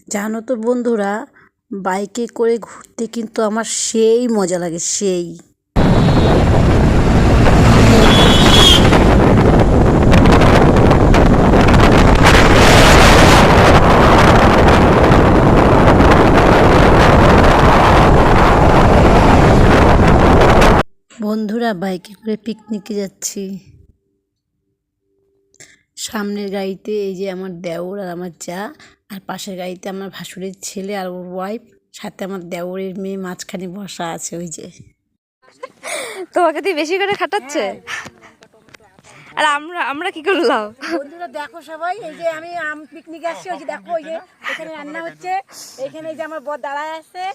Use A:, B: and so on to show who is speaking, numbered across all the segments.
A: জানো তো বন্ধুরা, বাইকে করে ঘুরতে কিন্তু আমার সেই মজা লাগে, সেই। বন্ধুরা, বাইকে করে পিকনিকে যাচ্ছি। সামনের গাড়িতে এই যে আমার দেওর আর আমার যা, আর পাশের গাড়িতে আমার ভাসুরের ছেলে আর ওর ওয়াইফ, সাথে আমার দেওরের মেয়ে মাঝখানে বসা আছে। ওই যে
B: তোমাকে দিয়ে বেশি করে খাটাচ্ছে। আর আমরা কি করলাম?
C: বন্ধুরা দেখো সবাই, এই যে আমি পিকনিকে আসছি। ওই যে দেখো, ওই যে এখানে রান্না হচ্ছে, এখানে এই যে আমার বর দাঁড়ায় আছে,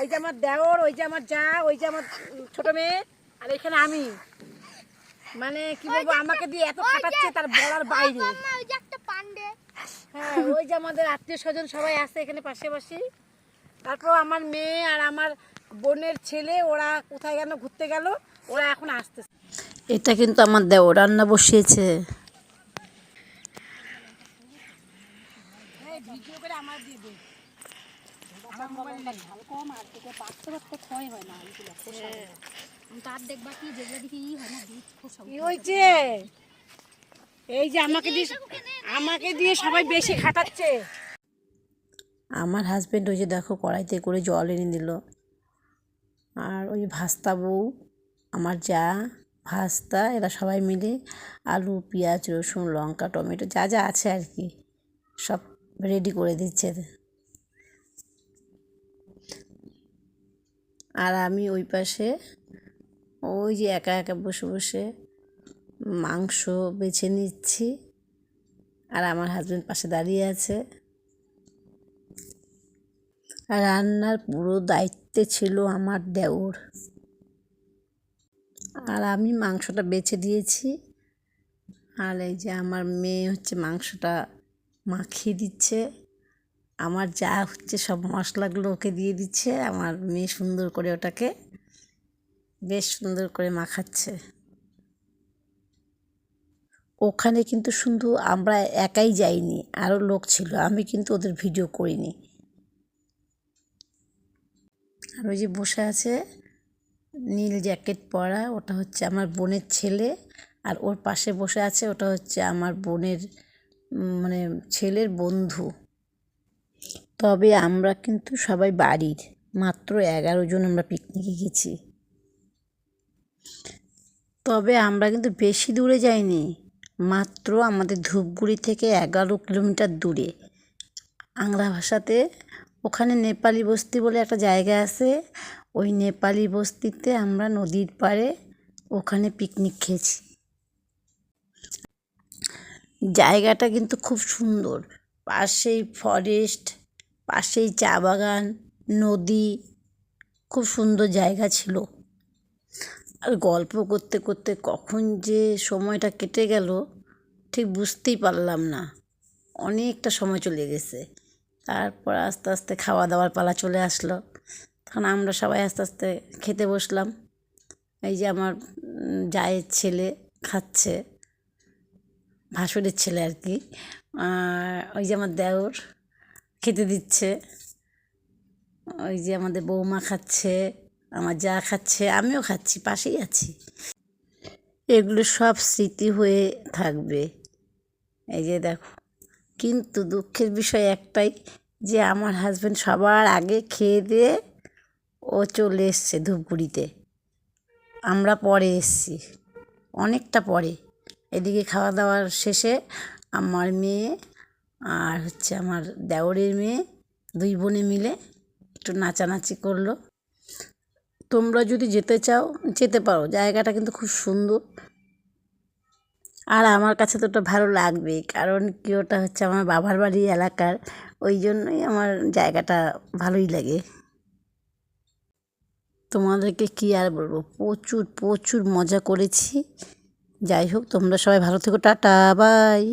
C: ওই যে আমার দেওর, ওই যে আমার যা, ওই যে আমার ছোট মেয়ে, আর এখানে আমি। মানে কি বলবো, আমাকে দিয়ে এত খাটাচ্ছে তার বলার বাইরে। হ্যাঁ, ওই যে আমাদের আত্মীয় স্বজন সবাই আছে এখানে পাশাপাশি। তারপর আমার মেয়ে আর আমার বোনের ছেলে, ওরা কোথায় গেল, ঘুরতে গেল, ওরা এখন আসতেছে।
A: এটা কিন্তু আমার দেওর রান্না বসিয়েছে।
C: ভিডিও করে আমার দিয়ে দে। আমার মোবাইল নেই, ভালো কম আর থেকে পাঁচতে ক্ষয় হয় না। আমি তার দেখবা কি যেগুলো দেখি ই হয় না, কি হয়েছে? এই যে আমাকে দিয়ে সবাই বেশি খাটাচ্ছে।
A: আমার হাজবেন্ড ওই যে দেখো কড়াইতে করে জল এনে দিল। আর ওই ভাস্তা বউ, আমার যা, ভাস্তা, এরা সবাই মিলে আলু, পেঁয়াজ, রসুন, লঙ্কা, টমেটো যা যা আছে আর কি সব রেডি করে দিচ্ছে। আর আমি ওই পাশে ওই যে একা একা বসে বসে মাংস বেছে নিচ্ছি। আর আমার হাজবেন্ড পাশে দাঁড়িয়ে আছে। আর রান্নার পুরো দায়িত্বে ছিল আমার দেওর। আর আমি মাংসটা বেছে দিয়েছি। আর এই যে আমার মেয়ে হচ্ছে মাংসটা মাখিয়ে দিচ্ছে। আমার যা হচ্ছে সব মশলাগুলো ওকে দিয়ে দিচ্ছে। আমার মেয়ে সুন্দর করে ওটাকে বেশ সুন্দর করে মাখাচ্ছে। ওখানে কিন্তু শুধু আমরা একাই যাইনি, আরও লোক ছিল। আমি কিন্তু ওদের ভিডিও করিনি। আর ওই যে বসে আছে নীল জ্যাকেট পরা, ওটা হচ্ছে আমার বোনের ছেলে। আর ওর পাশে বসে আছে, ওটা হচ্ছে আমার বোনের মানে ছেলের বন্ধু। তবে আমরা কিন্তু সবাই বাড়ির, মাত্র 11 জন আমরা পিকনিকে গেছি। তবে আমরা কিন্তু বেশি দূরে যাইনি, মাত্র আমাদের ধূপগুড়ি থেকে 11 কিলোমিটার দূরে। আংলা ভাষাতে ওখানে নেপালি বস্তি বলে একটা জায়গা আছে। ওই নেপালি বস্তিতে আমরা নদীর পাড়ে ওখানে পিকনিক খেয়েছি। জায়গাটা কিন্তু খুব সুন্দর, পাশেই ফরেস্ট, পাশেই চা বাগান, নদী, খুব সুন্দর জায়গা ছিল। আর গল্প করতে করতে কখন যে সময়টা কেটে গেল ঠিক বুঝতেই পারলাম না, অনেকটা সময় চলে গেছে। তারপর আস্তে আস্তে খাওয়া দাওয়ার পালা চলে আসলো। তখন আমরা সবাই আস্তে আস্তে খেতে বসলাম। এই যে আমার জায়ের ছেলে খাচ্ছে, ভাসুরের ছেলে আর কি। ওই যে আমার দেওর খেতে দিচ্ছে, ওই যে আমাদের বৌমা খাচ্ছে, আমার যা খাচ্ছে, আমিও খাচ্ছি, পাশেই আছি। এগুলো সব স্মৃতি হয়ে থাকবে। এই যে দেখো, কিন্তু দুঃখের বিষয় একটাই, যে আমার হাজব্যান্ড সবার আগে খেয়ে দিয়ে ও চলে এসছে ধূপগুড়িতে। আমরা পরে এসছি, অনেকটা পরে। এদিকে খাওয়া দাওয়ার শেষে আমার মেয়ে আর হচ্ছে আমার দেওরের মেয়ে, দুই বোনে মিলে একটু নাচানাচি করলো। তোমরা যদি যেতে চাও যেতে পারো, জায়গাটা কিন্তু খুব সুন্দর। আর আমার কাছে তো ওটা ভালো লাগবে, কারণ কি ওটা হচ্ছে আমার বাবার বাড়ি এলাকার, ওই জন্যই আমার জায়গাটা ভালোই লাগে। তোমাদেরকে কি আর বলবো, প্রচুর প্রচুর মজা করেছি। যাই হোক, তোমরা সবাই ভালো থেকো, টাটা, বাই।